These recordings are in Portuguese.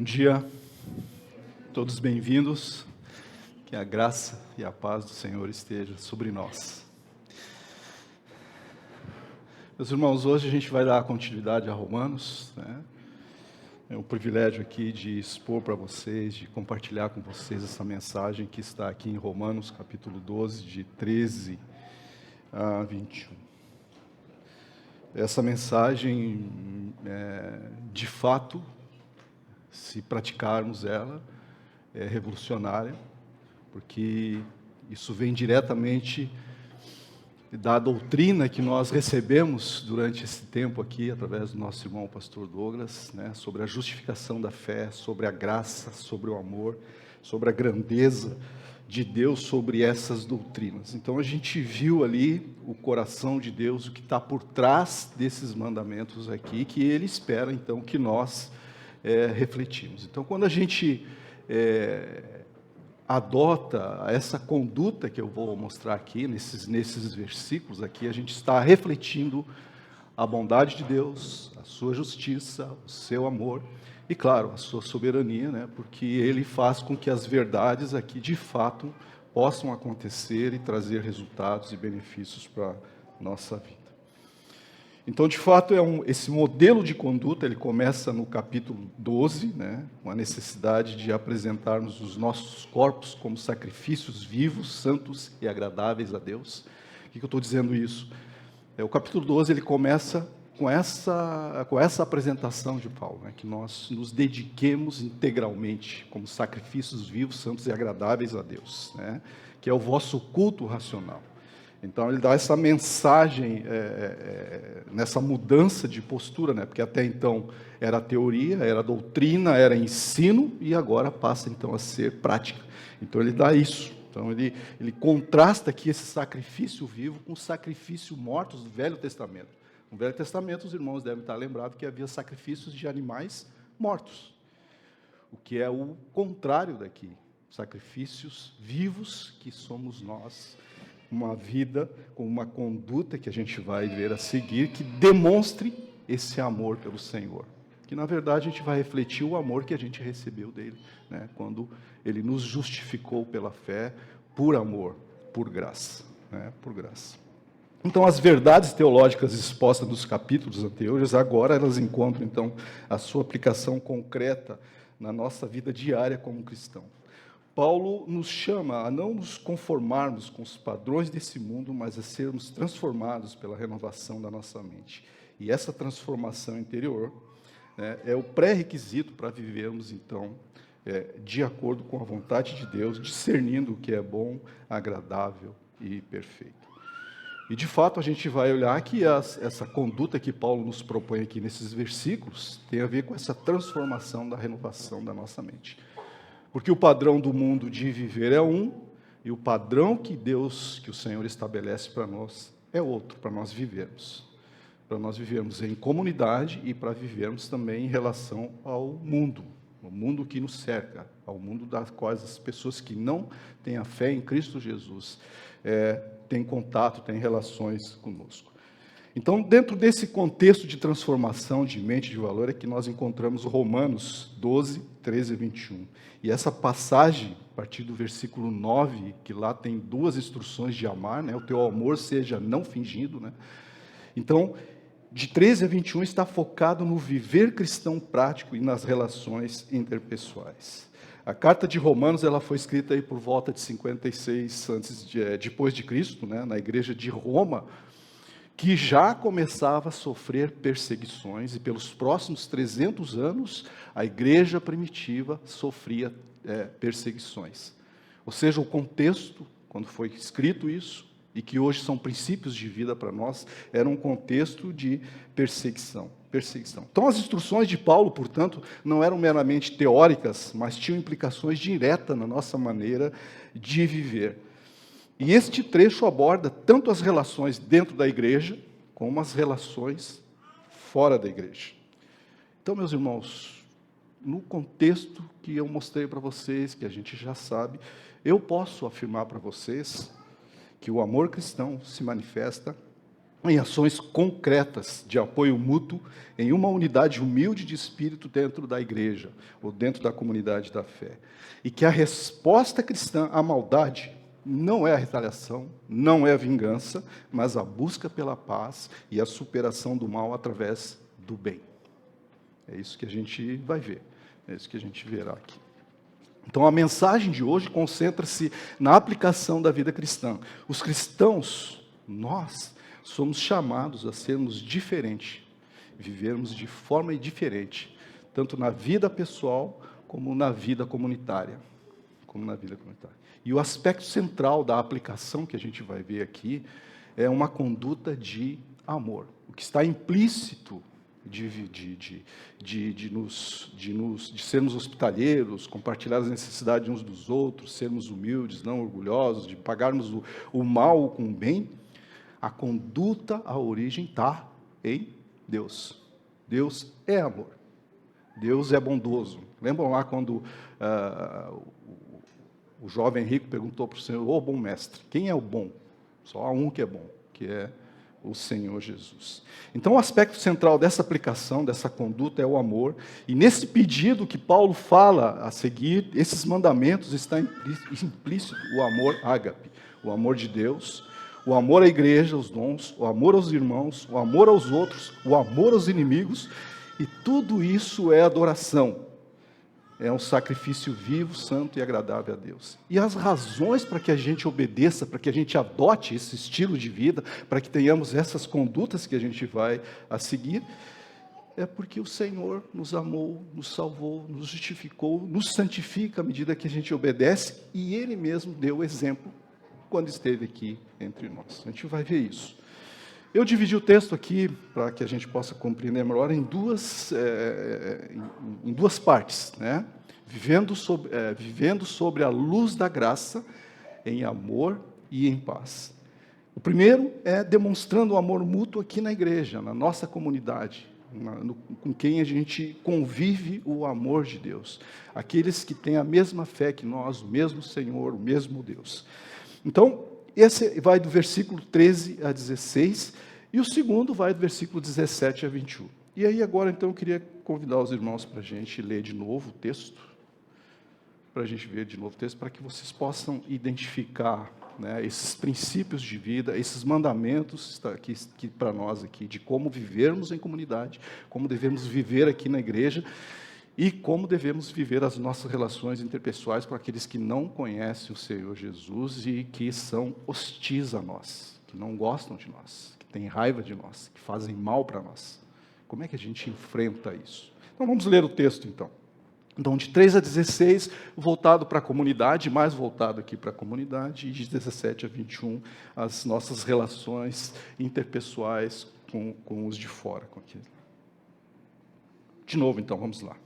dia, todos bem-vindos, que a graça e a paz do Senhor esteja sobre nós. Meus irmãos, hoje a gente vai dar continuidade a Romanos, né? É um privilégio aqui de expor para vocês, de compartilhar com vocês essa mensagem que está aqui em Romanos, capítulo 12, de 13 a 21. Essa mensagem, de fato, se praticarmos ela, é revolucionária, porque isso vem diretamente da doutrina que nós recebemos durante esse tempo aqui, através do nosso irmão pastor Douglas, né, sobre a justificação da fé, sobre a graça, sobre o amor, sobre a grandeza de Deus, sobre essas doutrinas. Então a gente viu ali o coração de Deus, o que está por trás desses mandamentos aqui, que Ele espera então que nós refletimos. Então quando a gente adota essa conduta que eu vou mostrar aqui, nesses versículos aqui, a gente está refletindo a bondade de Deus, a sua justiça, o seu amor e, claro, a sua soberania, né? Porque Ele faz com que as verdades aqui, de fato, possam acontecer e trazer resultados e benefícios para a nossa vida. Então, de fato, esse modelo de conduta, ele começa no capítulo 12, né, com a necessidade de apresentarmos os nossos corpos como sacrifícios vivos, santos e agradáveis a Deus. Por que eu estou dizendo isso? O capítulo 12, ele começa com essa apresentação de Paulo, né, que nós nos dediquemos integralmente como sacrifícios vivos, santos e agradáveis a Deus, né, que é o vosso culto racional. Então, ele dá essa mensagem, nessa mudança de postura, né? Porque até então era teoria, era doutrina, era ensino, e agora passa então a ser prática. Então, ele dá isso. Então, ele contrasta aqui esse sacrifício vivo com o sacrifício mortos do Velho Testamento. No Velho Testamento, os irmãos devem estar lembrados que havia sacrifícios de animais mortos, o que é o contrário daqui, sacrifícios vivos que somos nós, uma vida com uma conduta que a gente vai ver a seguir, que demonstre esse amor pelo Senhor. Que, na verdade, a gente vai refletir o amor que a gente recebeu dele, né, quando ele nos justificou pela fé, por amor, por graça, né, por graça. Então, as verdades teológicas expostas nos capítulos anteriores, agora elas encontram, então, a sua aplicação concreta na nossa vida diária como cristão. Paulo nos chama a não nos conformarmos com os padrões desse mundo, mas a sermos transformados pela renovação da nossa mente. E essa transformação interior, né, é o pré-requisito para vivermos, então, de acordo com a vontade de Deus, discernindo o que é bom, agradável e perfeito. E, de fato, a gente vai olhar que essa conduta que Paulo nos propõe aqui nesses versículos tem a ver com essa transformação da renovação da nossa mente. Porque o padrão do mundo de viver é um, e o padrão que o Senhor estabelece para nós é outro, para nós vivermos. Para nós vivermos em comunidade e para vivermos também em relação ao mundo, o mundo que nos cerca, ao mundo das quais as pessoas que não têm a fé em Cristo Jesus têm contato, têm relações conosco. Então, dentro desse contexto de transformação de mente e de valor, é que nós encontramos Romanos 12, 13 e 21. E essa passagem, a partir do versículo 9, que lá tem duas instruções de amar, né? O teu amor seja não fingido, né? Então, de 13 a 21 está focado no viver cristão prático e nas relações interpessoais. A carta de Romanos ela foi escrita aí por volta de 56 depois de Cristo, né? Na igreja de Roma, que já começava a sofrer perseguições, e pelos próximos 300 anos, a igreja primitiva sofria perseguições. Ou seja, o contexto, quando foi escrito isso, e que hoje são princípios de vida para nós, era um contexto de perseguição. Então, as instruções de Paulo, portanto, não eram meramente teóricas, mas tinham implicações diretas na nossa maneira de viver. E este trecho aborda tanto as relações dentro da igreja, como as relações fora da igreja. Então, meus irmãos, no contexto que eu mostrei para vocês, que a gente já sabe, eu posso afirmar para vocês que o amor cristão se manifesta em ações concretas de apoio mútuo, em uma unidade humilde de espírito dentro da igreja, ou dentro da comunidade da fé. E que a resposta cristã à maldade não é a retaliação, não é a vingança, mas a busca pela paz e a superação do mal através do bem. É isso que a gente vai ver, é isso que a gente verá aqui. Então a mensagem de hoje concentra-se na aplicação da vida cristã. Os cristãos, nós, somos chamados a sermos diferentes, vivermos de forma diferente, tanto na vida pessoal como na vida comunitária. E o aspecto central da aplicação que a gente vai ver aqui é uma conduta de amor. O que está implícito de sermos hospitaleiros, compartilhar as necessidades uns dos outros, sermos humildes, não orgulhosos, de pagarmos o mal com o bem, a conduta, a origem está em Deus. Deus é amor. Deus é bondoso. Lembram lá quando o jovem rico perguntou para o Senhor: ô bom mestre, quem é o bom? Só há um que é bom, que é o Senhor Jesus. Então o aspecto central dessa aplicação, dessa conduta é o amor, e nesse pedido que Paulo fala a seguir, esses mandamentos, está implícito o amor ágape, o amor de Deus, o amor à igreja, os dons, o amor aos irmãos, o amor aos outros, o amor aos inimigos, e tudo isso é adoração. É um sacrifício vivo, santo e agradável a Deus. E as razões para que a gente obedeça, para que a gente adote esse estilo de vida, para que tenhamos essas condutas que a gente vai a seguir, é porque o Senhor nos amou, nos salvou, nos justificou, nos santifica à medida que a gente obedece, e Ele mesmo deu o exemplo quando esteve aqui entre nós. A gente vai ver isso. Eu dividi o texto aqui, para que a gente possa compreender melhor, em duas partes, né? Vivendo sobre a luz da graça, em amor e em paz. O primeiro é demonstrando o amor mútuo aqui na igreja, na nossa comunidade, com quem a gente convive o amor de Deus. Aqueles que têm a mesma fé que nós, o mesmo Senhor, o mesmo Deus. Então, esse vai do versículo 13 a 16, e o segundo vai do versículo 17 a 21. E aí agora, então, eu queria convidar os irmãos para a gente ler de novo o texto, para a gente ver de novo o texto, para que vocês possam identificar, né, esses princípios de vida, esses mandamentos que para nós aqui, de como vivermos em comunidade, como devemos viver aqui na igreja, e como devemos viver as nossas relações interpessoais com aqueles que não conhecem o Senhor Jesus e que são hostis a nós, que não gostam de nós, que têm raiva de nós, que fazem mal para nós. Como é que a gente enfrenta isso? Então vamos ler o texto então. Então de 3 a 16, voltado para a comunidade, mais voltado aqui para a comunidade, e de 17 a 21, as nossas relações interpessoais com os de fora. De novo então, vamos lá.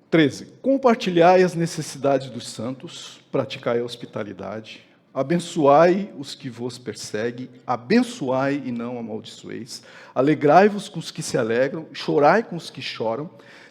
13. Compartilhai as necessidades dos santos, praticai a hospitalidade, abençoai os que vos perseguem, abençoai e não amaldiçoeis, alegrai-vos com os que se alegram, chorai com os que choram,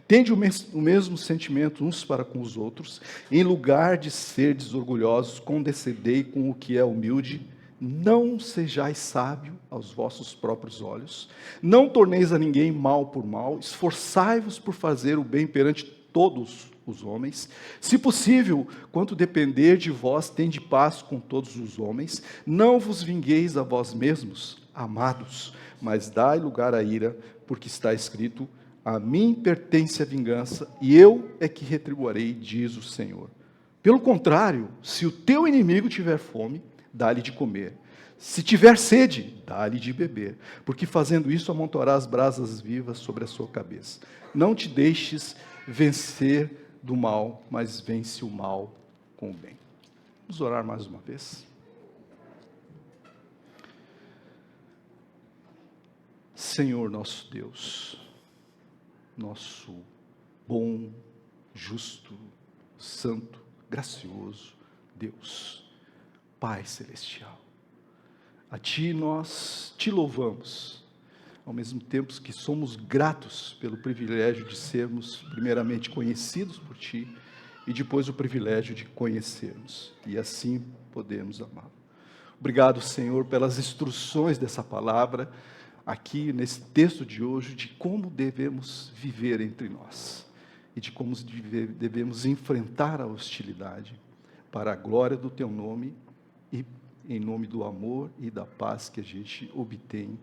tende o mesmo sentimento uns para com os outros, em lugar de serdes orgulhosos, condescendei com o que é humilde, não sejais sábio aos vossos próprios olhos, não torneis a ninguém mal por mal, esforçai-vos por fazer o bem perante todos os homens. Se possível, quanto depender de vós, tende paz com todos os homens. Não vos vingueis a vós mesmos, amados, mas dai lugar à ira, porque está escrito: a mim pertence a vingança, e eu é que retribuirei, diz o Senhor. Pelo contrário, se o teu inimigo tiver fome, dá-lhe de comer. Se tiver sede, dá-lhe de beber, porque fazendo isso amontoarás brasas vivas sobre a sua cabeça. Não te deixes vencer do mal, mas vence o mal com o bem. Vamos orar mais uma vez. Senhor nosso Deus, nosso bom, justo, santo, gracioso Deus, Pai Celestial, a Ti nós te louvamos, ao mesmo tempo que somos gratos pelo privilégio de sermos primeiramente conhecidos por Ti e depois o privilégio de conhecermos e assim podermos amá-lo. Obrigado, Senhor, pelas instruções dessa palavra, aqui nesse texto de hoje, de como devemos viver entre nós e de como devemos enfrentar a hostilidade para a glória do Teu nome e em nome do amor e da paz que a gente obtém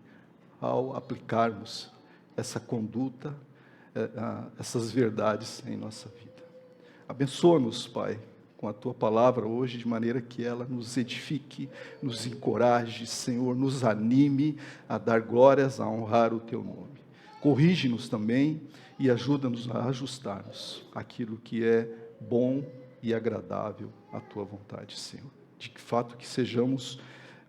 ao aplicarmos essa conduta, essas verdades em nossa vida. Abençoa-nos, Pai, com a Tua palavra hoje, de maneira que ela nos edifique, nos encoraje, Senhor, nos anime a dar glórias, a honrar o Teu nome. Corrige-nos também e ajuda-nos a ajustarmos aquilo que é bom e agradável à Tua vontade, Senhor. De que fato que sejamos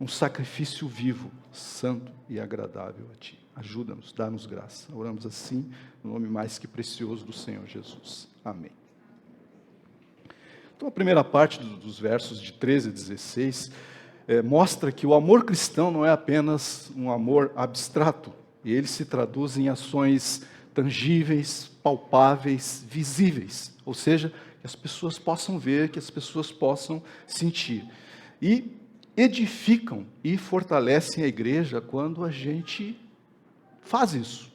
um sacrifício vivo, santo e agradável a Ti. Ajuda-nos, dá-nos graça. Oramos assim, no nome mais que precioso do Senhor Jesus. Amém. Então, a primeira parte dos versos de 13 a 16 mostra que o amor cristão não é apenas um amor abstrato, e ele se traduz em ações tangíveis, palpáveis, visíveis, ou seja, que as pessoas possam ver, que as pessoas possam sentir. E edificam e fortalecem a igreja quando a gente faz isso,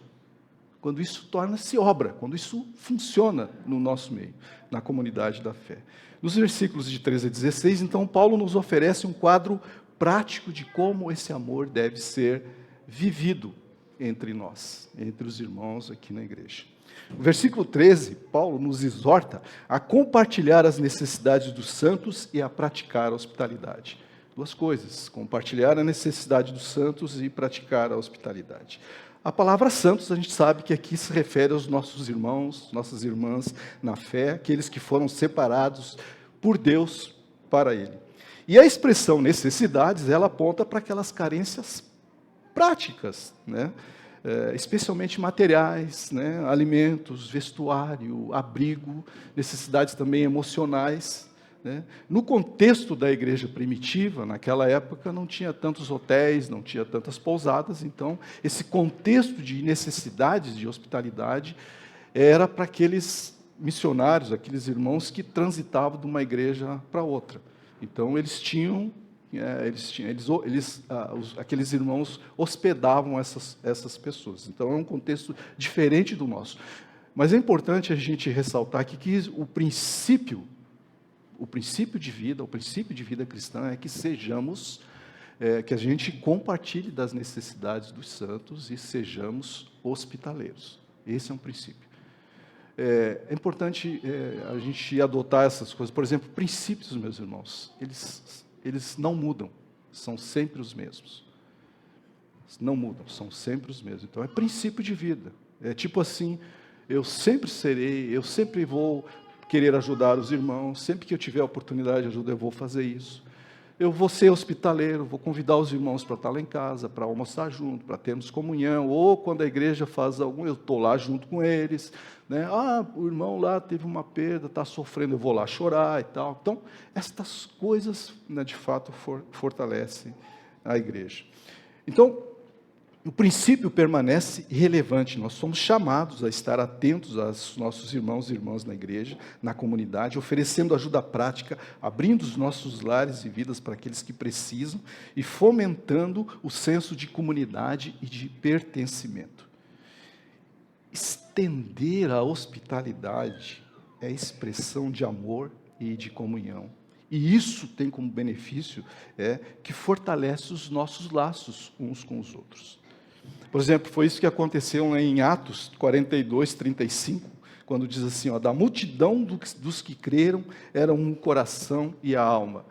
quando isso torna-se obra, quando isso funciona no nosso meio, na comunidade da fé. Nos versículos de 13 a 16, então, Paulo nos oferece um quadro prático de como esse amor deve ser vivido entre nós, entre os irmãos aqui na igreja. No versículo 13, Paulo nos exorta a compartilhar as necessidades dos santos e a praticar a hospitalidade. Duas coisas, compartilhar a necessidade dos santos e praticar a hospitalidade. A palavra santos, a gente sabe que aqui se refere aos nossos irmãos, nossas irmãs na fé, aqueles que foram separados por Deus para Ele. E a expressão necessidades, ela aponta para aquelas carências práticas, né? Especialmente materiais, né? Alimentos, vestuário, abrigo, necessidades também emocionais, né? No contexto da igreja primitiva, naquela época, não tinha tantos hotéis, não tinha tantas pousadas, então esse contexto de necessidades de hospitalidade era para aqueles missionários, aqueles irmãos que transitavam de uma igreja para outra. Então eles tinham, aqueles irmãos hospedavam essas pessoas. Então é um contexto diferente do nosso. Mas é importante a gente ressaltar aqui que o princípio de vida cristã é que sejamos, que a gente compartilhe das necessidades dos santos e sejamos hospitaleiros. Esse é um princípio. É importante a gente adotar essas coisas. Por exemplo, princípios, meus irmãos, eles não mudam, são sempre os mesmos. Não mudam, são sempre os mesmos. Então, é princípio de vida. É tipo assim, eu sempre vou querer ajudar os irmãos, sempre que eu tiver a oportunidade de ajuda, eu vou fazer isso. Eu vou ser hospitaleiro, vou convidar os irmãos para estar lá em casa, para almoçar junto, para termos comunhão, ou quando a igreja faz algum, eu estou lá junto com eles, né? O irmão lá teve uma perda, está sofrendo, eu vou lá chorar e tal. Então, estas coisas, né, de fato, fortalecem a igreja. Então, o princípio permanece relevante. Nós somos chamados a estar atentos aos nossos irmãos e irmãs na igreja, na comunidade, oferecendo ajuda prática, abrindo os nossos lares e vidas para aqueles que precisam e fomentando o senso de comunidade e de pertencimento. Estender a hospitalidade é expressão de amor e de comunhão. E isso tem como benefício que fortalece os nossos laços uns com os outros. Por exemplo, foi isso que aconteceu em Atos 42, 35, quando diz assim, da multidão dos que creram, era um coração e a alma.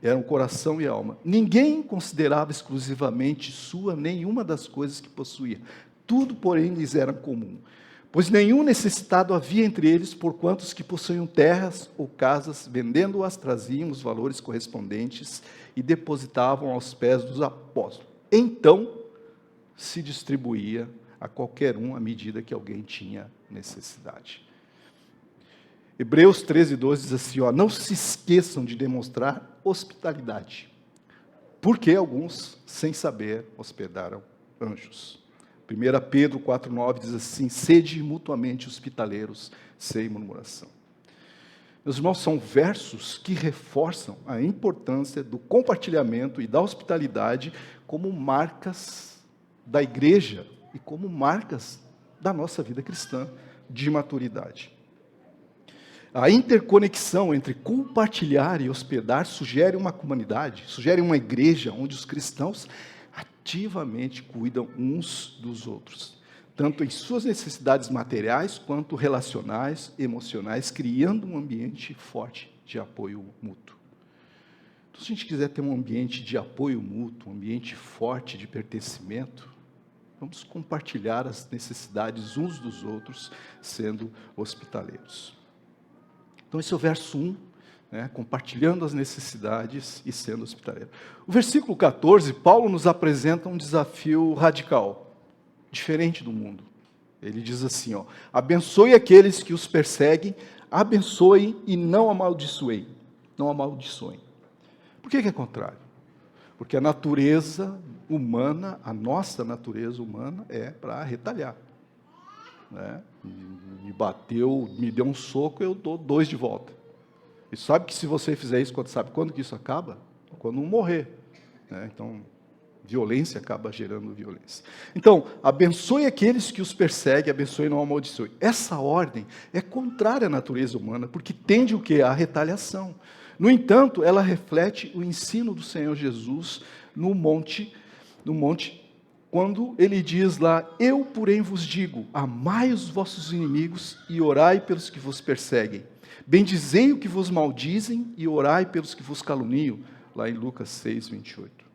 Era um coração e alma. Ninguém considerava exclusivamente sua nenhuma das coisas que possuía. Tudo, porém, lhes era comum. Pois nenhum necessitado havia entre eles, porquanto os que possuíam terras ou casas, vendendo-as, traziam os valores correspondentes e depositavam aos pés dos apóstolos. Então, se distribuía a qualquer um à medida que alguém tinha necessidade. Hebreus 13, 12 diz assim, não se esqueçam de demonstrar hospitalidade, porque alguns, sem saber, hospedaram anjos. 1 Pedro 4,9 diz assim, sede mutuamente hospitaleiros, sem murmuração. Meus irmãos, são versos que reforçam a importância do compartilhamento e da hospitalidade como marcas da igreja e como marcas da nossa vida cristã de maturidade. A interconexão entre compartilhar e hospedar sugere uma comunidade, sugere uma igreja onde os cristãos ativamente cuidam uns dos outros, tanto em suas necessidades materiais quanto relacionais, emocionais, criando um ambiente forte de apoio mútuo. Então, se a gente quiser ter um ambiente de apoio mútuo, um ambiente forte de pertencimento, vamos compartilhar as necessidades uns dos outros, sendo hospitaleiros. Então, esse é o verso 1, né, compartilhando as necessidades e sendo hospitaleiro. O versículo 14, Paulo nos apresenta um desafio radical, diferente do mundo. Ele diz assim, abençoe aqueles que os perseguem, abençoe e não amaldiçoem. Não amaldiçoem. Por que é contrário? Porque a natureza humana, a nossa natureza humana é para retalhar. Né? Me bateu, me deu um soco, eu dou 2 de volta. E sabe que se você fizer isso, sabe quando que isso acaba? Quando um morrer. Né? Então, violência acaba gerando violência. Então, abençoe aqueles que os perseguem, abençoe e não amaldiçoe. Essa ordem é contrária à natureza humana, porque tende o quê? A retaliação. No entanto, ela reflete o ensino do Senhor Jesus no monte, quando ele diz lá, eu, porém, vos digo, amai os vossos inimigos e orai pelos que vos perseguem. Bendizei o que vos maldizem e orai pelos que vos caluniam, lá em Lucas 6, 28.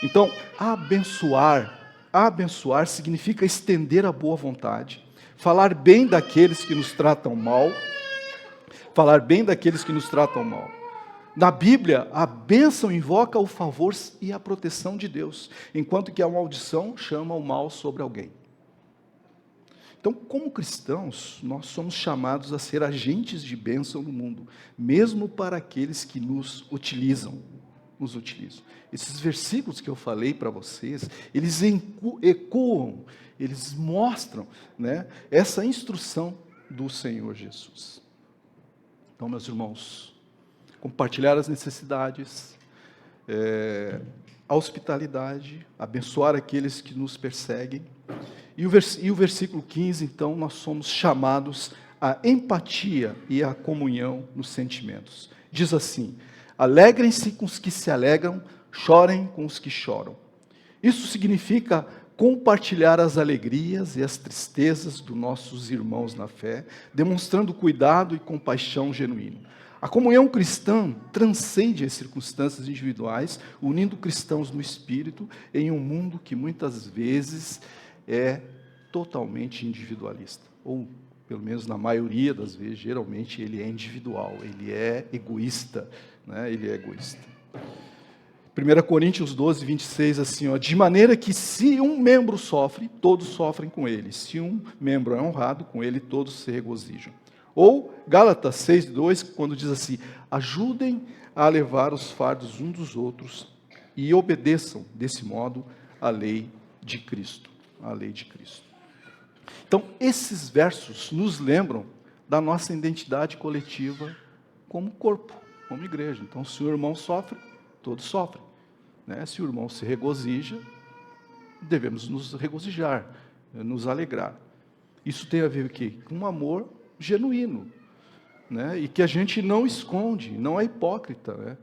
Então, abençoar significa estender a boa vontade, falar bem daqueles que nos tratam mal, Na Bíblia, a bênção invoca o favor e a proteção de Deus, enquanto que a maldição chama o mal sobre alguém. Então, como cristãos, nós somos chamados a ser agentes de bênção no mundo, mesmo para aqueles que nos utilizam. Esses versículos que eu falei para vocês, eles ecoam, eles mostram, né, essa instrução do Senhor Jesus. Então, meus irmãos, compartilhar as necessidades, a hospitalidade, abençoar aqueles que nos perseguem. E o versículo 15, então, nós somos chamados à empatia e à comunhão nos sentimentos. Diz assim, alegrem-se com os que se alegram, chorem com os que choram. Isso significa compartilhar as alegrias e as tristezas dos nossos irmãos na fé, demonstrando cuidado e compaixão genuíno. A comunhão cristã transcende as circunstâncias individuais, unindo cristãos no espírito em um mundo que muitas vezes é totalmente individualista, ou pelo menos na maioria das vezes, geralmente ele é individual, ele é egoísta, né? Ele é egoísta. 1 Coríntios 12, 26, assim, de maneira que se um membro sofre, todos sofrem com ele, se um membro é honrado, com ele todos se regozijam. Ou Gálatas 6:2, quando diz assim, ajudem a levar os fardos uns dos outros e obedeçam, desse modo, a lei de Cristo. A lei de Cristo. Então, esses versos nos lembram da nossa identidade coletiva como corpo, como igreja. Então, se o irmão sofre, todos sofrem. Né? Se o irmão se regozija, devemos nos regozijar, nos alegrar. Isso tem a ver com o quê? Com um amor genuíno, né? E que a gente não esconde, não é hipócrita, né?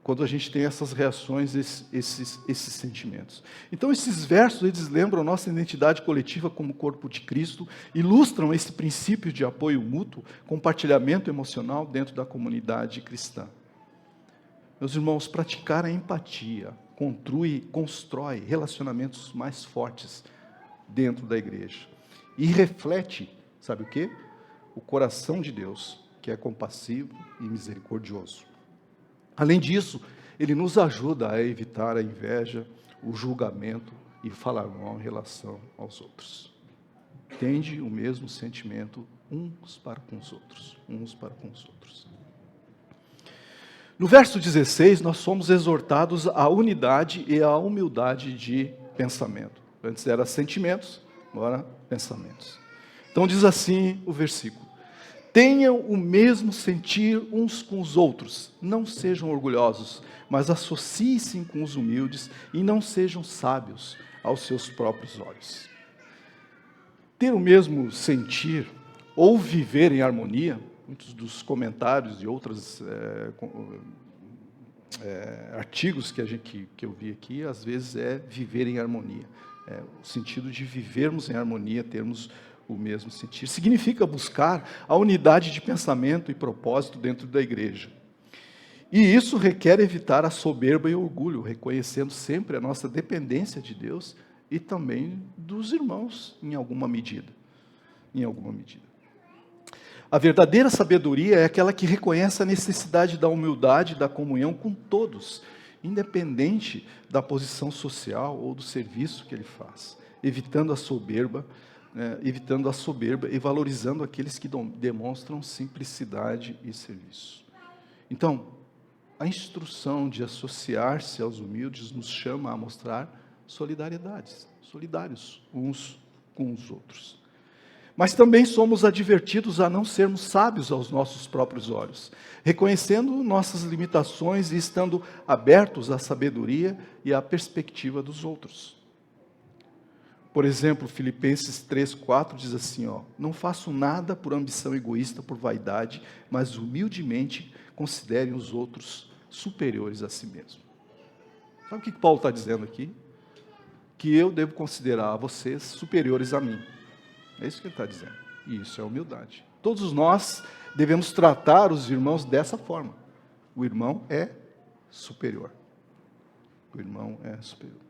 Quando a gente tem essas reações, esses sentimentos. Então, esses versos, eles lembram a nossa identidade coletiva como corpo de Cristo, ilustram esse princípio de apoio mútuo, compartilhamento emocional dentro da comunidade cristã. Meus irmãos, praticar a empatia constrói relacionamentos mais fortes dentro da igreja. E reflete, sabe o quê? O coração de Deus, que é compassivo e misericordioso. Além disso, ele nos ajuda a evitar a inveja, o julgamento e falar mal em relação aos outros. Tende o mesmo sentimento uns para com os outros. No verso 16, nós somos exortados à unidade e à humildade de pensamento. Antes era sentimentos, agora pensamentos. Então diz assim o versículo. Tenham o mesmo sentir uns com os outros. Não sejam orgulhosos, mas associem-se com os humildes e não sejam sábios aos seus próprios olhos. Ter o mesmo sentir ou viver em harmonia, muitos dos comentários e outros artigos que eu vi aqui, às vezes é viver em harmonia. O sentido de vivermos em harmonia, termos o mesmo sentir. Significa buscar a unidade de pensamento e propósito dentro da igreja. E isso requer evitar a soberba e o orgulho, reconhecendo sempre a nossa dependência de Deus e também dos irmãos, em alguma medida. Em alguma medida. A verdadeira sabedoria é aquela que reconhece a necessidade da humildade e da comunhão com todos, independente da posição social ou do serviço que ele faz, evitando a soberba e valorizando aqueles que demonstram simplicidade e serviço. Então, a instrução de associar-se aos humildes nos chama a mostrar solidários uns com os outros. Mas também somos advertidos a não sermos sábios aos nossos próprios olhos, reconhecendo nossas limitações e estando abertos à sabedoria e à perspectiva dos outros. Por exemplo, Filipenses 3:4 diz assim, não faço nada por ambição egoísta, por vaidade, mas humildemente considerem os outros superiores a si mesmo. Sabe o que Paulo está dizendo aqui? Que eu devo considerar vocês superiores a mim. É isso que ele está dizendo. E isso é humildade. Todos nós devemos tratar os irmãos dessa forma. O irmão é superior. O irmão é superior.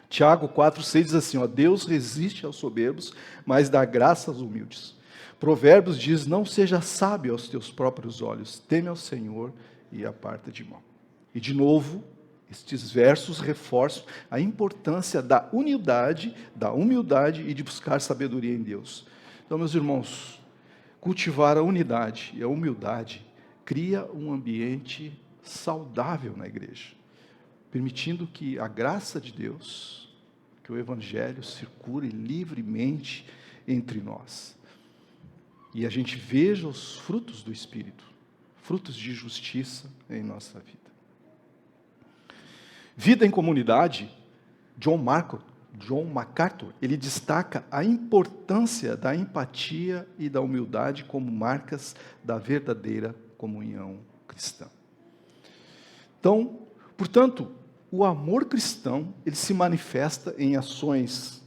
Tiago 4:6 diz assim, Deus resiste aos soberbos, mas dá graça aos humildes. Provérbios diz, não seja sábio aos teus próprios olhos, teme ao Senhor e aparta de mal. E de novo, estes versos reforçam a importância da humildade e de buscar sabedoria em Deus. Então, meus irmãos, cultivar a unidade e a humildade cria um ambiente saudável na igreja, permitindo que a graça de Deus, que o Evangelho circule livremente entre nós. E a gente veja os frutos do Espírito, frutos de justiça em nossa vida. Vida em comunidade, John MacArthur, ele destaca a importância da empatia e da humildade como marcas da verdadeira comunhão cristã. Então, portanto, o amor cristão, ele se manifesta em ações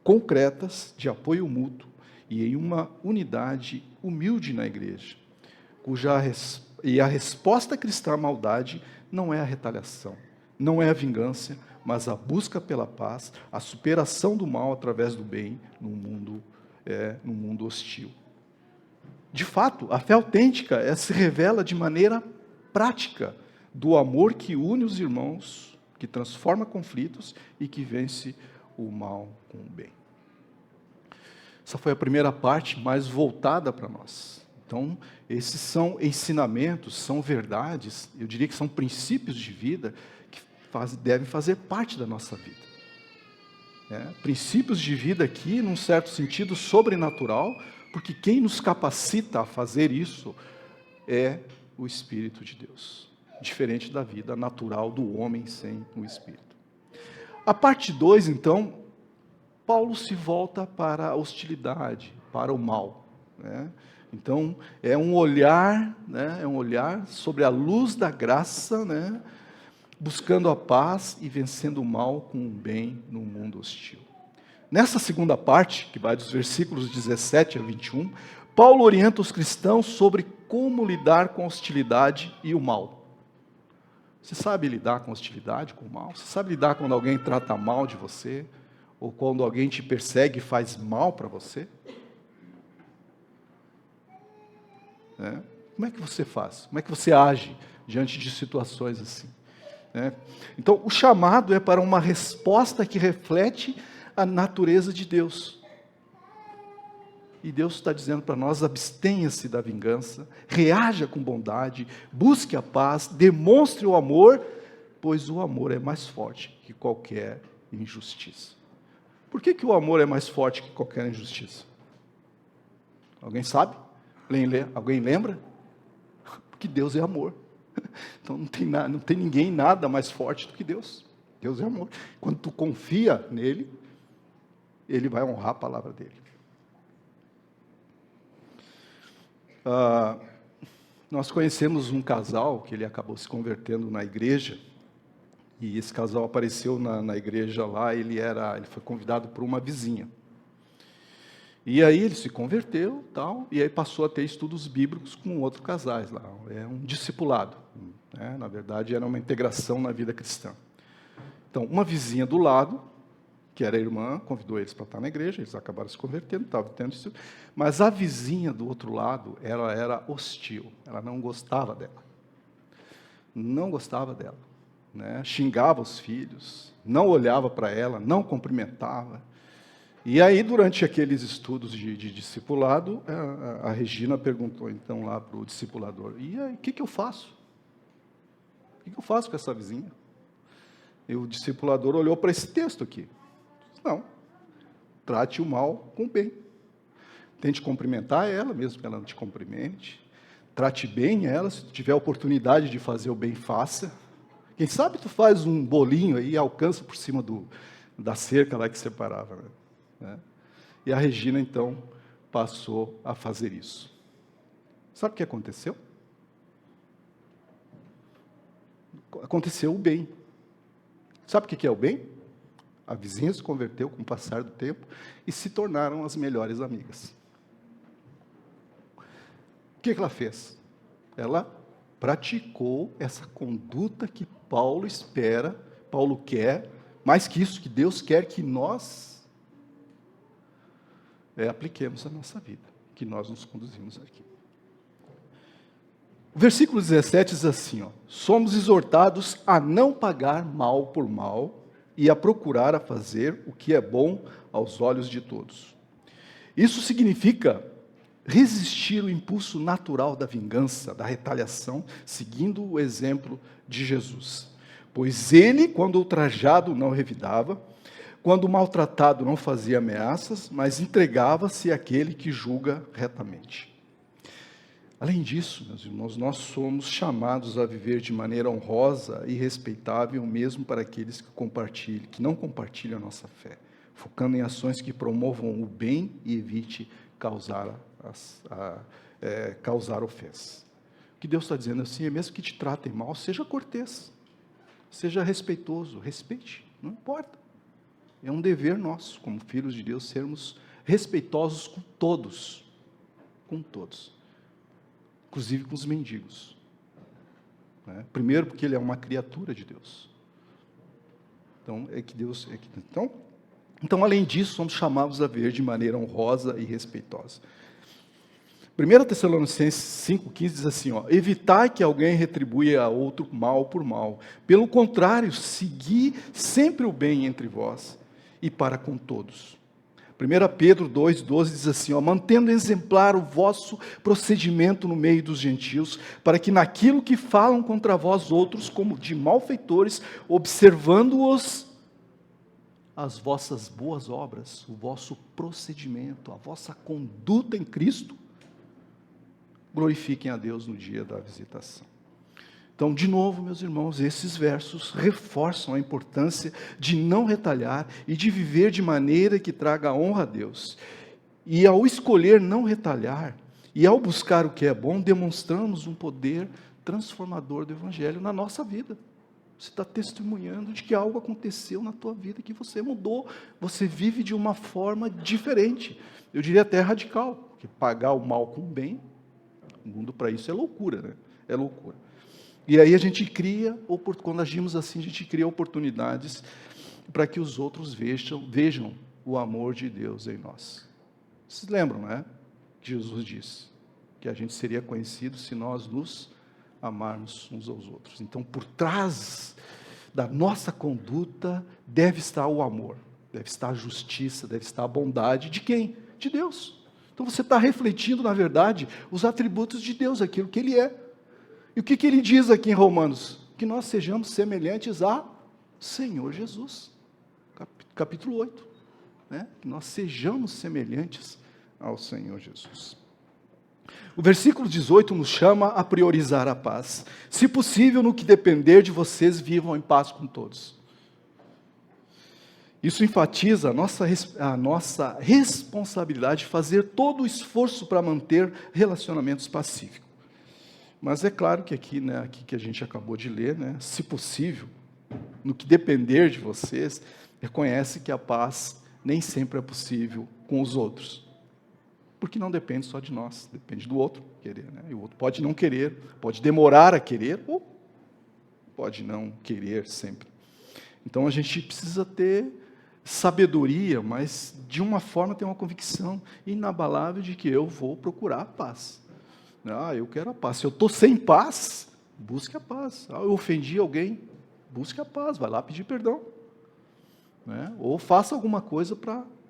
concretas de apoio mútuo e em uma unidade humilde na igreja, e a resposta cristã à maldade não é a retaliação, não é a vingança, mas a busca pela paz, a superação do mal através do bem no mundo hostil. De fato, a fé autêntica se revela de maneira prática do amor que une os irmãos, que transforma conflitos e que vence o mal com o bem. Essa foi a primeira parte mais voltada para nós. Então, esses são ensinamentos, são verdades, eu diria que são princípios de vida que devem fazer parte da nossa vida. Princípios de vida aqui, num certo sentido, sobrenatural, porque quem nos capacita a fazer isso é o Espírito de Deus, diferente da vida natural do homem sem o Espírito. A parte 2, então, Paulo se volta para a hostilidade, para o mal. Então, é um olhar sobre a luz da graça, buscando a paz e vencendo o mal com o bem no mundo hostil. Nessa segunda parte, que vai dos versículos 17 a 21, Paulo orienta os cristãos sobre como lidar com a hostilidade e o mal. Você sabe lidar com a hostilidade, com o mal? Você sabe lidar quando alguém trata mal de você? Ou quando alguém te persegue e faz mal para você? Como é que você faz? Como é que você age diante de situações assim? Então, o chamado é para uma resposta que reflete a natureza de Deus. E Deus está dizendo para nós, abstenha-se da vingança, reaja com bondade, busque a paz, demonstre o amor, pois o amor é mais forte que qualquer injustiça. Por que o amor é mais forte que qualquer injustiça? Alguém sabe? Alguém lembra? Porque Deus é amor. Então não tem ninguém nada mais forte do que Deus. Deus é amor. Quando tu confia nele, ele vai honrar a palavra dele. Nós conhecemos um casal que ele acabou se convertendo na igreja, e esse casal apareceu na igreja lá, ele foi convidado por uma vizinha. E aí ele se converteu, tal, e aí passou a ter estudos bíblicos com outros casais lá. É um discipulado, né? Na verdade era uma integração na vida cristã. Então, uma vizinha do lado, que era irmã, convidou eles para estar na igreja, eles acabaram se convertendo, estavam tendo isso, mas a vizinha do outro lado, ela era hostil, ela não gostava dela. Não gostava dela, né? Xingava os filhos, não olhava para ela, não cumprimentava. E aí, durante aqueles estudos de discipulado, a Regina perguntou então lá para o discipulador, e aí, o que eu faço? O que eu faço com essa vizinha? E o discipulador olhou para esse texto aqui. Não, trate o mal com o bem. Tente cumprimentar ela, mesmo que ela não te cumprimente. Trate bem ela, se tiver oportunidade de fazer o bem, faça. Quem sabe tu faz um bolinho aí e alcança por cima da cerca lá que separava, né? E a Regina, então, passou a fazer isso. Sabe o que aconteceu? Aconteceu o bem. Sabe o que é o bem? A vizinha se converteu com o passar do tempo e se tornaram as melhores amigas. O que ela fez? Ela praticou essa conduta que Paulo espera, Paulo quer, mais que isso, que Deus quer que nós apliquemos a nossa vida, que nós nos conduzimos aqui. O versículo 17 diz assim, somos exortados a não pagar mal por mal e a procurar a fazer o que é bom aos olhos de todos. Isso significa resistir o impulso natural da vingança, da retaliação, seguindo o exemplo de Jesus. Pois ele, quando ultrajado, não revidava, quando maltratado, não fazia ameaças, mas entregava-se àquele que julga retamente. Além disso, meus irmãos, nós somos chamados a viver de maneira honrosa e respeitável, mesmo para aqueles que não compartilham a nossa fé, focando em ações que promovam o bem e evite causar ofensa. O que Deus está dizendo assim é, mesmo que te tratem mal, seja cortês, seja respeitoso, respeite, não importa. É um dever nosso, como filhos de Deus, sermos respeitosos com todos, inclusive com os mendigos, né? Primeiro porque ele é uma criatura de Deus. Então, além disso, somos chamados a ver de maneira honrosa e respeitosa. 1 Tessalonicenses 5,15 diz assim, evitai que alguém retribua a outro mal por mal. Pelo contrário, segui sempre o bem entre vós e para com todos. 1 Pedro 2,12 diz assim, mantendo exemplar o vosso procedimento no meio dos gentios, para que naquilo que falam contra vós outros, como de malfeitores, observando-os, as vossas boas obras, o vosso procedimento, a vossa conduta em Cristo, glorifiquem a Deus no dia da visitação. Então, de novo, meus irmãos, esses versos reforçam a importância de não retalhar e de viver de maneira que traga honra a Deus. E ao escolher não retalhar, e ao buscar o que é bom, demonstramos um poder transformador do Evangelho na nossa vida. Você está testemunhando de que algo aconteceu na tua vida, que você mudou, você vive de uma forma diferente. Eu diria até radical, porque pagar o mal com o bem, o mundo para isso é loucura, né? É loucura. E aí a gente quando agimos assim, a gente cria oportunidades para que os outros vejam o amor de Deus em nós. Vocês lembram, né? Que Jesus disse que a gente seria conhecido se nós nos amarmos uns aos outros. Então, por trás da nossa conduta deve estar o amor, deve estar a justiça, deve estar a bondade de quem? De Deus. Então você está refletindo, na verdade, os atributos de Deus, aquilo que Ele é. E o que Ele diz aqui em Romanos? Que nós sejamos semelhantes a Senhor Jesus. Capítulo 8. Né? Que nós sejamos semelhantes ao Senhor Jesus. O versículo 18 nos chama a priorizar a paz. Se possível, no que depender de vocês, vivam em paz com todos. Isso enfatiza a nossa responsabilidade de fazer todo o esforço para manter relacionamentos pacíficos. Mas é claro que aqui, aqui que a gente acabou de ler, se possível, no que depender de vocês, reconhece que a paz nem sempre é possível com os outros. Porque não depende só de nós, depende do outro querer. E o outro pode não querer, pode demorar a querer, ou pode não querer sempre. Então a gente precisa ter sabedoria, mas de uma forma ter uma convicção inabalável de que eu vou procurar a paz. Eu quero a paz. Se eu estou sem paz, busque a paz. Eu ofendi alguém, busque a paz, vai lá pedir perdão. Ou faça alguma coisa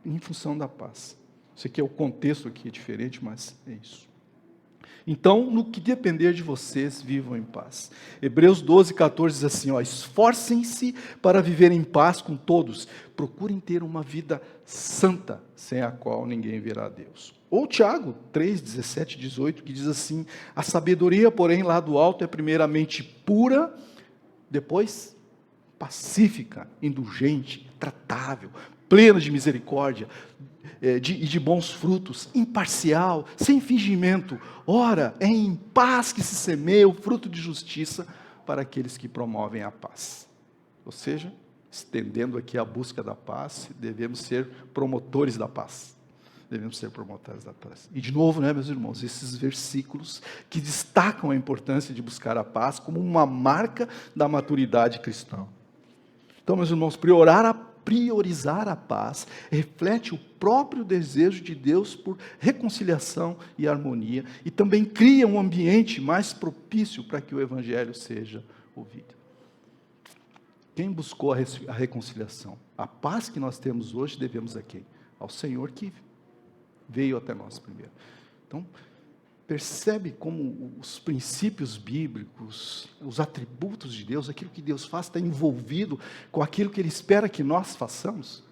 em função da paz. Sei que o contexto aqui é diferente, mas é isso. Então, no que depender de vocês, vivam em paz. Hebreus 12, 14 diz assim, esforcem-se para viver em paz com todos. Procurem ter uma vida santa, sem a qual ninguém verá a Deus. Ou Tiago 3, 17, 18, que diz assim, a sabedoria, porém, lá do alto é primeiramente pura, depois pacífica, indulgente, tratável, plena de misericórdia, e de bons frutos, imparcial, sem fingimento. Ora, é em paz que se semeia o fruto de justiça para aqueles que promovem a paz. Ou seja, estendendo aqui a busca da paz, devemos ser promotores da paz. Devemos ser promotores da paz. E de novo, meus irmãos, esses versículos que destacam a importância de buscar a paz como uma marca da maturidade cristã. Então, meus irmãos, priorizar a paz reflete o próprio desejo de Deus por reconciliação e harmonia e também cria um ambiente mais propício para que o evangelho seja ouvido. Quem buscou a reconciliação? A paz que nós temos hoje devemos a quem? Ao Senhor que veio até nós primeiro. Então, percebe como os princípios bíblicos, os atributos de Deus, aquilo que Deus faz está envolvido com aquilo que Ele espera que nós façamos?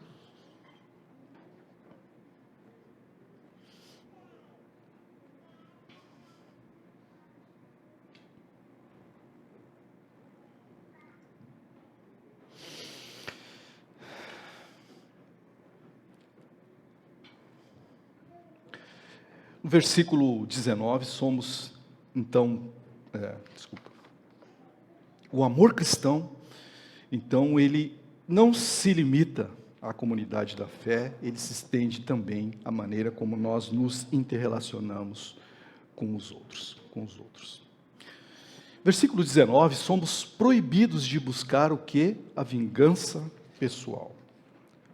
No versículo 19, somos, então, o amor cristão, então, ele não se limita à comunidade da fé, ele se estende também à maneira como nós nos interrelacionamos com os outros. Versículo 19, somos proibidos de buscar o quê? A vingança pessoal.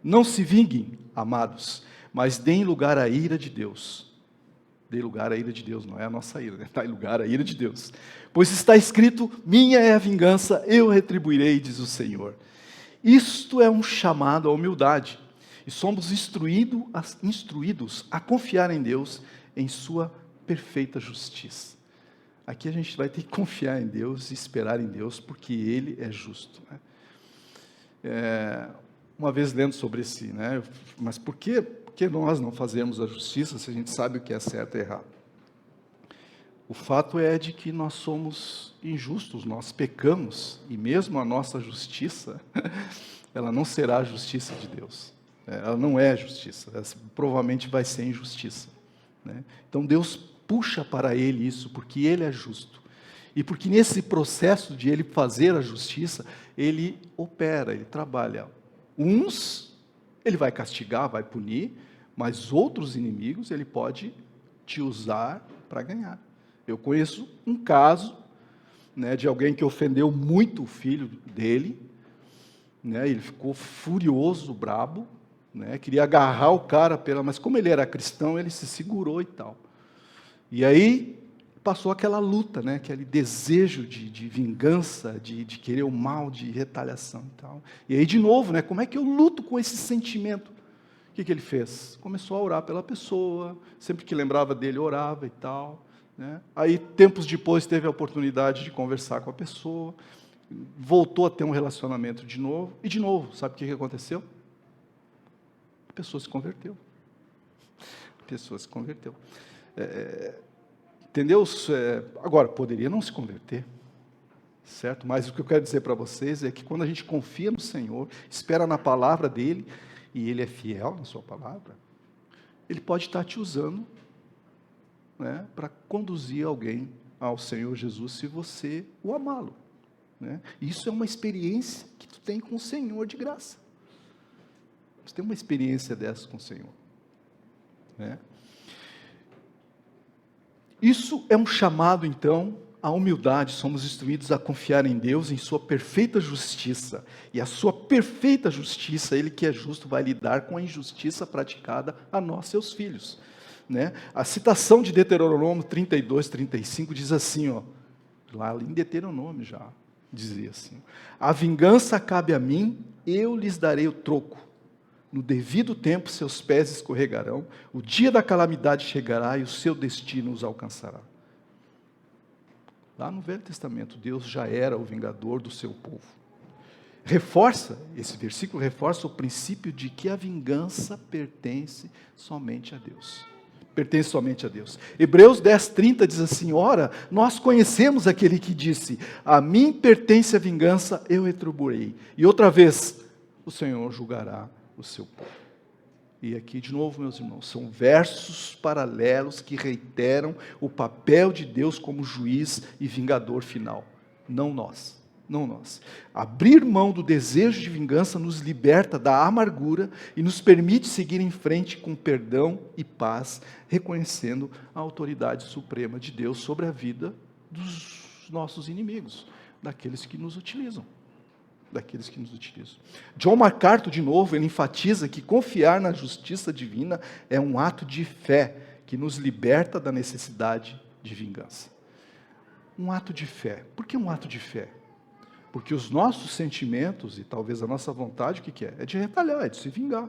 Não se vinguem, amados, mas deem lugar à ira de Deus. Dê lugar à ira de Deus, não é a nossa ira, dá lugar à ira de Deus. Pois está escrito, minha é a vingança, eu retribuirei, diz o Senhor. Isto é um chamado à humildade, e somos instruídos a confiar em Deus, em sua perfeita justiça. Aqui a gente vai ter que confiar em Deus e esperar em Deus, porque Ele é justo. Uma vez lendo sobre mas por que nós não fazemos a justiça se a gente sabe o que é certo e errado? O fato é de que nós somos injustos, nós pecamos, e mesmo a nossa justiça, ela não será a justiça de Deus. Ela não é justiça, ela provavelmente vai ser injustiça. Então Deus puxa para Ele isso, porque Ele é justo. E porque nesse processo de Ele fazer a justiça, Ele opera, Ele trabalha. Uns, Ele vai castigar, vai punir, mas outros inimigos, Ele pode te usar para ganhar. Eu conheço um caso de alguém que ofendeu muito o filho dele, ele ficou furioso, brabo, queria agarrar o cara, mas como ele era cristão, ele se segurou e tal. E aí passou aquela luta, aquele desejo de vingança, de querer o mal, de retaliação e tal. E aí de novo, como é que eu luto com esse sentimento? O que ele fez? Começou a orar pela pessoa, sempre que lembrava dele, orava e tal. Aí, tempos depois, teve a oportunidade de conversar com a pessoa, voltou a ter um relacionamento de novo, sabe o que aconteceu? A pessoa se converteu. Entendeu? Agora, poderia não se converter, certo? Mas o que eu quero dizer para vocês é que quando a gente confia no Senhor, espera na palavra dEle, e Ele é fiel na sua palavra, Ele pode estar te usando, né, para conduzir alguém ao Senhor Jesus, se você o amá-lo. Né? Isso é uma experiência que tu tem com o Senhor de graça. Você tem uma experiência dessa com o Senhor. Né? Isso é um chamado, então, à humildade. Somos instruídos a confiar em Deus, em sua perfeita justiça. E a sua perfeita justiça, Ele que é justo, vai lidar com a injustiça praticada a nós, seus filhos. Né? A citação de Deuteronômio 32, 35 diz assim, ó, lá em Deuteronômio já dizia assim: a vingança cabe a mim, eu lhes darei o troco. No devido tempo seus pés escorregarão, o dia da calamidade chegará e o seu destino os alcançará. Lá no Velho Testamento, Deus já era o vingador do seu povo. Esse versículo reforça o princípio de que a vingança pertence somente a Deus. Pertence somente a Deus. Hebreus 10:30 diz assim: ora, nós conhecemos aquele que disse, a mim pertence a vingança, eu retribuirei. E outra vez, o Senhor julgará o seu povo. E aqui de novo, meus irmãos, são versos paralelos que reiteram o papel de Deus como juiz e vingador final. Não nós. Não nós. Abrir mão do desejo de vingança nos liberta da amargura e nos permite seguir em frente com perdão e paz, reconhecendo a autoridade suprema de Deus sobre a vida dos nossos inimigos, daqueles que nos utilizam. John MacArthur, de novo, ele enfatiza que confiar na justiça divina é um ato de fé que nos liberta da necessidade de vingança. Um ato de fé. Por que um ato de fé? Porque os nossos sentimentos, e talvez a nossa vontade, o que é? É de retalhar, é de se vingar.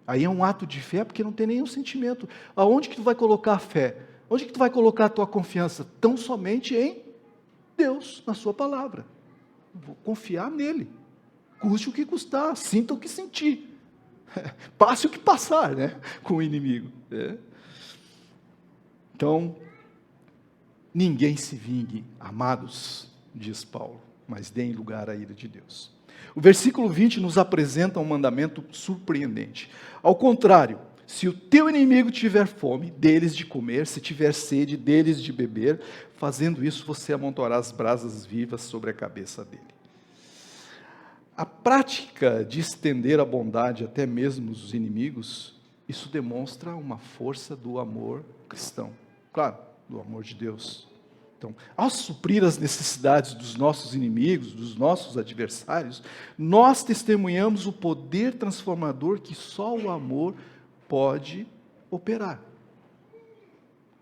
Aí é um ato de fé porque não tem nenhum sentimento. Aonde que tu vai colocar a fé? Onde que tu vai colocar a tua confiança? Tão somente em Deus, na sua palavra. Vou confiar nele. Custe o que custar, sinta o que sentir. Passe o que passar, né, com o inimigo. Né? Então, ninguém se vingue, amados, diz Paulo, mas deem lugar à ira de Deus. O versículo 20 nos apresenta um mandamento surpreendente. Ao contrário, se o teu inimigo tiver fome, deles de comer, se tiver sede, deles de beber, fazendo isso você amontoará as brasas vivas sobre a cabeça dele. A prática de estender a bondade até mesmo os inimigos, isso demonstra uma força do amor cristão. Claro, do amor de Deus. Então, ao suprir as necessidades dos nossos inimigos, dos nossos adversários, nós testemunhamos o poder transformador que só o amor pode operar.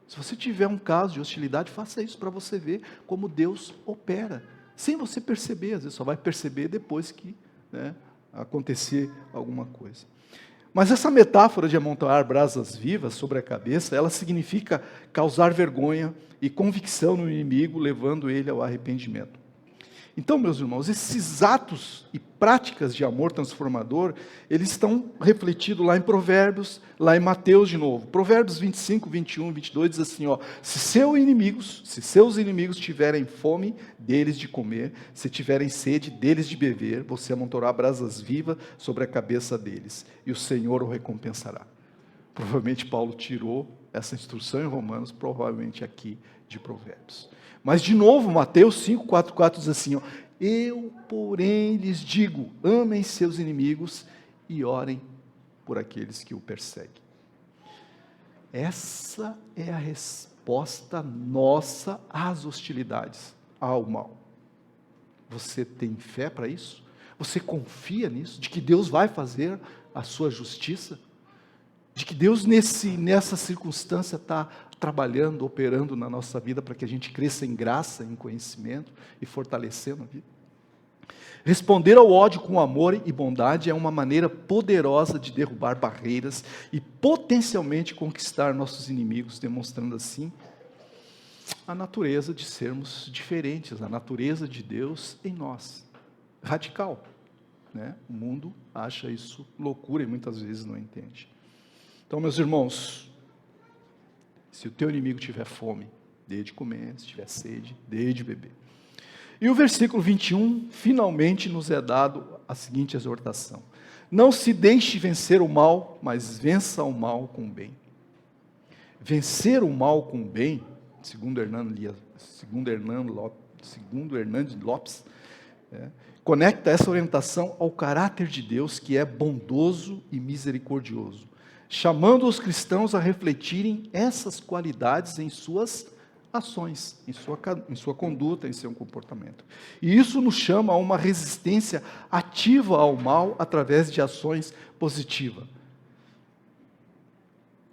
Se você tiver um caso de hostilidade, faça isso para você ver como Deus opera, sem você perceber. Às vezes só vai perceber depois que, né, acontecer alguma coisa. Mas essa metáfora de amontoar brasas vivas sobre a cabeça, ela significa causar vergonha e convicção no inimigo, levando ele ao arrependimento. Então, meus irmãos, esses atos e práticas de amor transformador, eles estão refletidos lá em Provérbios, lá em Mateus de novo. Provérbios 25, 21, 22 diz assim, ó: se seus inimigos tiverem fome, deles de comer, se tiverem sede, deles de beber, você amontoará brasas vivas sobre a cabeça deles, e o Senhor o recompensará. Provavelmente Paulo tirou essa instrução em Romanos, provavelmente aqui de Provérbios. Mas, de novo, Mateus 5, 4, 4 diz assim, ó: eu, porém, lhes digo, amem seus inimigos e orem por aqueles que o perseguem. Essa é a resposta nossa às hostilidades, ao mal. Você tem fé para isso? Você confia nisso? De que Deus vai fazer a sua justiça? De que Deus nessa circunstância está trabalhando, operando na nossa vida para que a gente cresça em graça, em conhecimento e fortalecendo a vida? Responder ao ódio com amor e bondade é uma maneira poderosa de derrubar barreiras e potencialmente conquistar nossos inimigos, demonstrando assim a natureza de sermos diferentes, a natureza de Deus em nós. Radical, né? O mundo acha isso loucura e muitas vezes não entende. Então, meus irmãos, Se o teu inimigo tiver fome, dê de comer, se tiver sede, dê de beber. E o versículo 21, finalmente nos é dado a seguinte exortação: não se deixe vencer o mal, mas vença o mal com o bem. Vencer o mal com o bem, segundo Hernandes Lopes, conecta essa orientação ao caráter de Deus, que é bondoso e misericordioso, chamando os cristãos a refletirem essas qualidades em suas ações, em sua conduta, em seu comportamento. E isso nos chama a uma resistência ativa ao mal através de ações positivas.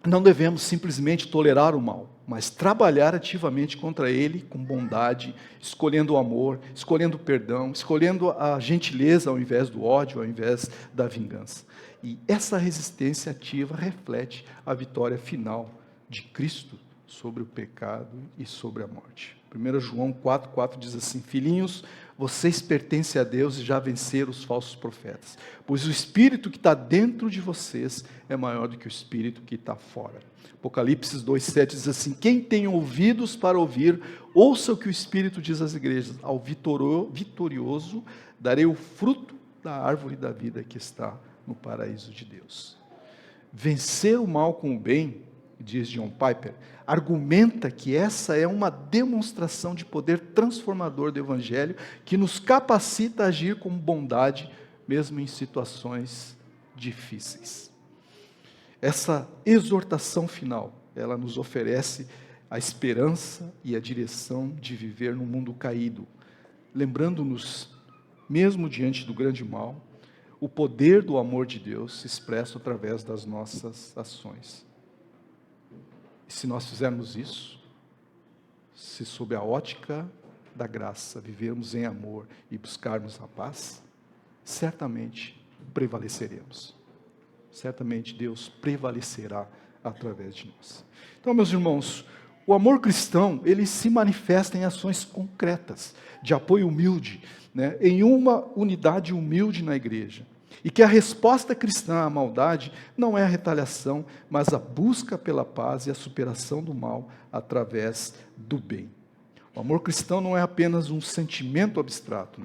Não devemos simplesmente tolerar o mal, mas trabalhar ativamente contra ele com bondade, escolhendo o amor, escolhendo o perdão, escolhendo a gentileza ao invés do ódio, ao invés da vingança. E essa resistência ativa reflete a vitória final de Cristo sobre o pecado e sobre a morte. 1 João 4,4 diz assim: filhinhos, vocês pertencem a Deus e já venceram os falsos profetas, pois o Espírito que está dentro de vocês é maior do que o Espírito que está fora. Apocalipse 2,7 diz assim: quem tem ouvidos para ouvir, ouça o que o Espírito diz às igrejas. Ao vitorioso darei o fruto da árvore da vida que está no paraíso de Deus. Vencer o mal com o bem, diz John Piper, argumenta que essa é uma demonstração de poder transformador do Evangelho que nos capacita a agir com bondade, mesmo em situações difíceis. Essa exortação final, ela nos oferece a esperança e a direção de viver num mundo caído, lembrando-nos, mesmo diante do grande mal, o poder do amor de Deus expresso através das nossas ações. E se nós fizermos isso, se sob a ótica da graça vivermos em amor e buscarmos a paz, certamente prevaleceremos. Certamente Deus prevalecerá através de nós. Então, meus irmãos, o amor cristão, ele se manifesta em ações concretas, de apoio humilde, em uma unidade humilde na igreja. E que a resposta cristã à maldade não é a retaliação, mas a busca pela paz e a superação do mal através do bem. O amor cristão não é apenas um sentimento abstrato,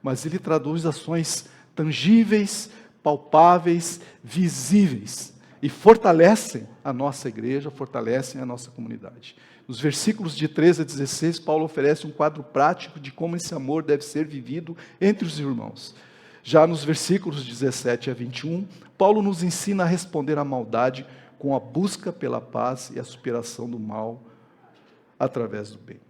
mas ele traduz ações tangíveis, palpáveis, visíveis, e fortalecem a nossa igreja, fortalecem a nossa comunidade. Nos versículos de 13 a 16, Paulo oferece um quadro prático de como esse amor deve ser vivido entre os irmãos. Já nos versículos 17 a 21, Paulo nos ensina a responder à maldade com a busca pela paz e a superação do mal através do bem.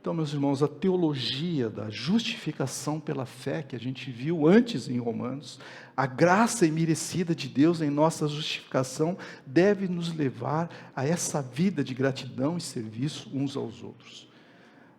Então, meus irmãos, a teologia da justificação pela fé que a gente viu antes em Romanos, a graça imerecida de Deus em nossa justificação deve nos levar a essa vida de gratidão e serviço uns aos outros.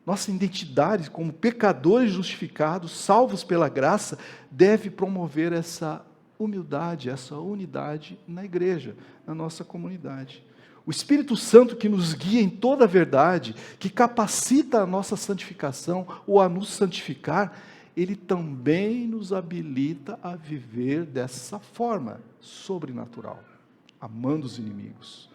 Nossa identidade como pecadores justificados, salvos pela graça, deve promover essa humildade, essa unidade na igreja, na nossa comunidade. O Espírito Santo que nos guia em toda a verdade, que capacita a nossa santificação ou a nos santificar, ele também nos habilita a viver dessa forma sobrenatural, amando os inimigos,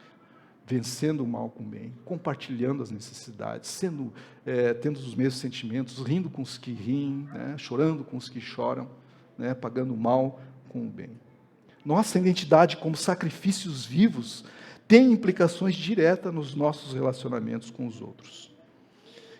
vencendo o mal com o bem, compartilhando as necessidades, tendo os mesmos sentimentos, rindo com os que riem, chorando com os que choram, pagando o mal com o bem. Nossa identidade como sacrifícios vivos tem implicações diretas nos nossos relacionamentos com os outros.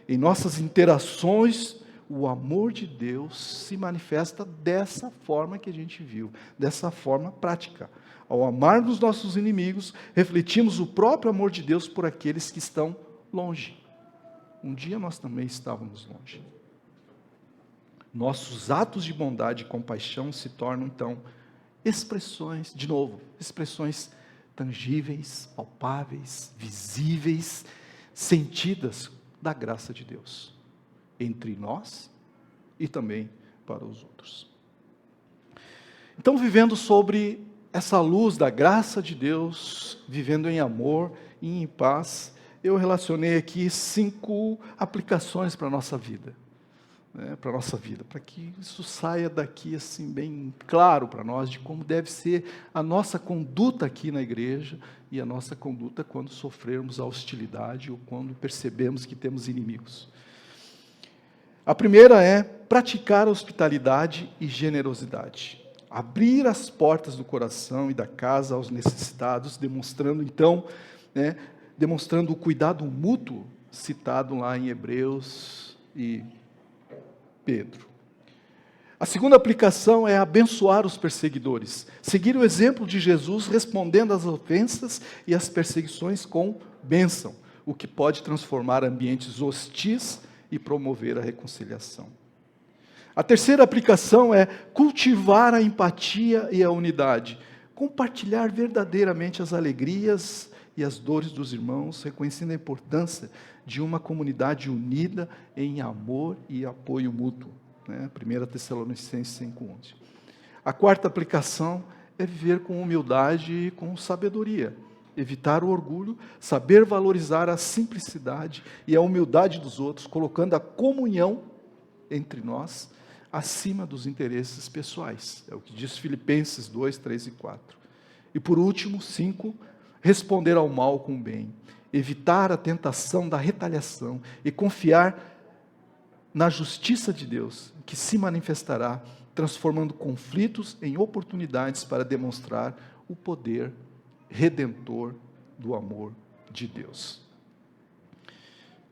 Em nossas interações, o amor de Deus se manifesta dessa forma que a gente viu, dessa forma prática. Ao amarmos os nossos inimigos, refletimos o próprio amor de Deus por aqueles que estão longe. Um dia nós também estávamos longe. Nossos atos de bondade e compaixão se tornam, então, expressões tangíveis, palpáveis, visíveis, sentidas da graça de Deus, entre nós e também para os outros. Então, vivendo sobre essa luz da graça de Deus, vivendo em amor e em paz, eu relacionei aqui 5 aplicações para a nossa vida. né, para a nossa vida, para que isso saia daqui assim bem claro para nós de como deve ser a nossa conduta aqui na igreja e a nossa conduta quando sofrermos a hostilidade ou quando percebemos que temos inimigos. A primeira é praticar a hospitalidade e generosidade. Abrir as portas do coração e da casa aos necessitados, demonstrando então, demonstrando o cuidado mútuo citado lá em Hebreus e Pedro. A segunda aplicação é abençoar os perseguidores. Seguir o exemplo de Jesus respondendo às ofensas e às perseguições com bênção, o que pode transformar ambientes hostis e promover a reconciliação. A terceira aplicação é cultivar a empatia e a unidade. Compartilhar verdadeiramente as alegrias e as dores dos irmãos, reconhecendo a importância de uma comunidade unida em amor e apoio mútuo. 1 Tessalonicenses 5:11. A quarta aplicação é viver com humildade e com sabedoria. Evitar o orgulho, saber valorizar a simplicidade e a humildade dos outros, colocando a comunhão entre nós acima dos interesses pessoais. É o que diz Filipenses 2, 3 e 4. E por último, 5, responder ao mal com o bem. Evitar a tentação da retaliação e confiar na justiça de Deus, que se manifestará, transformando conflitos em oportunidades para demonstrar o poder redentor do amor de Deus.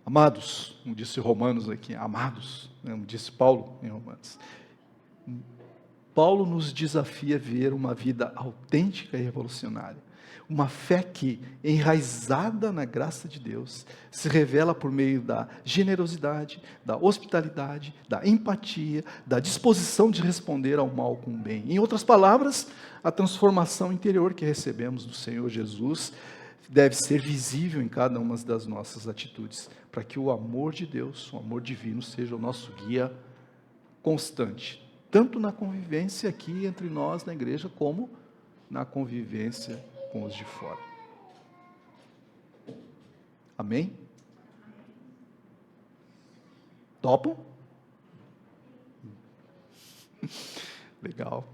Amados, como disse Romanos aqui, amados, como disse Paulo em Romanos. Paulo nos desafia a viver uma vida autêntica e revolucionária. Uma fé que, enraizada na graça de Deus, se revela por meio da generosidade, da hospitalidade, da empatia, da disposição de responder ao mal com o bem. Em outras palavras, a transformação interior que recebemos do Senhor Jesus deve ser visível em cada uma das nossas atitudes, para que o amor de Deus, o amor divino, seja o nosso guia constante, tanto na convivência aqui entre nós na igreja, como na convivência com os de fora. Amém? Topam? Legal.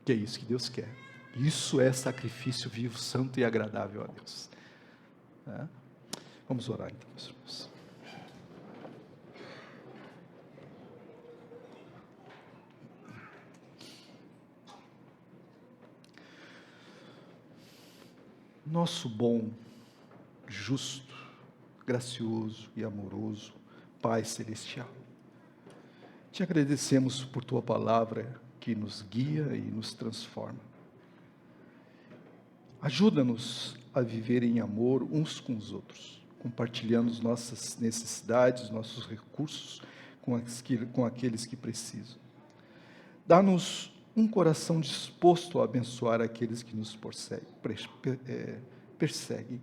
Que é isso que Deus quer. Isso é sacrifício vivo, santo e agradável a Deus. Vamos orar então, meus irmãos. Nosso bom, justo, gracioso e amoroso Pai Celestial, te agradecemos por Tua palavra que nos guia e nos transforma. Ajuda-nos a viver em amor uns com os outros, compartilhando as nossas necessidades, nossos recursos com aqueles que precisam. Dá-nos um coração disposto a abençoar aqueles que nos perseguem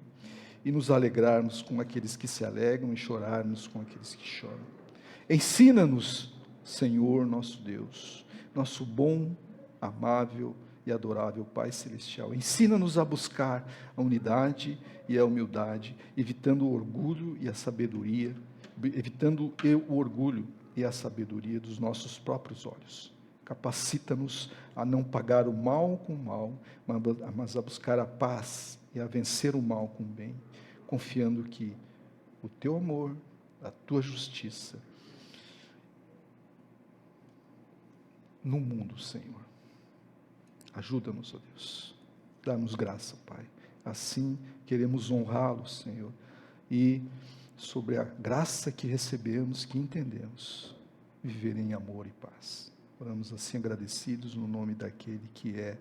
e nos alegrarmos com aqueles que se alegram e chorarmos com aqueles que choram. Ensina-nos, Senhor nosso Deus, nosso bom, amável e adorável Pai Celestial. Ensina-nos a buscar a unidade e a humildade, evitando o orgulho e a sabedoria dos nossos próprios olhos. Capacita-nos a não pagar o mal com o mal, mas a buscar a paz e a vencer o mal com o bem, confiando que o Teu amor, a Tua justiça, no mundo, Senhor. Ajuda-nos, ó Deus. Dá-nos graça, Pai. Assim queremos honrá-lo, Senhor. E sobre a graça que recebemos, que entendemos, viver em amor e paz. Oramos assim agradecidos no nome daquele que é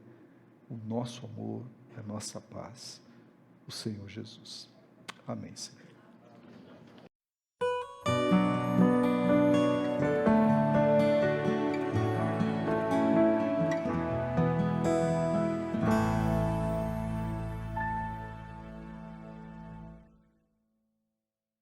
o nosso amor, a nossa paz, o Senhor Jesus. Amém, Senhor.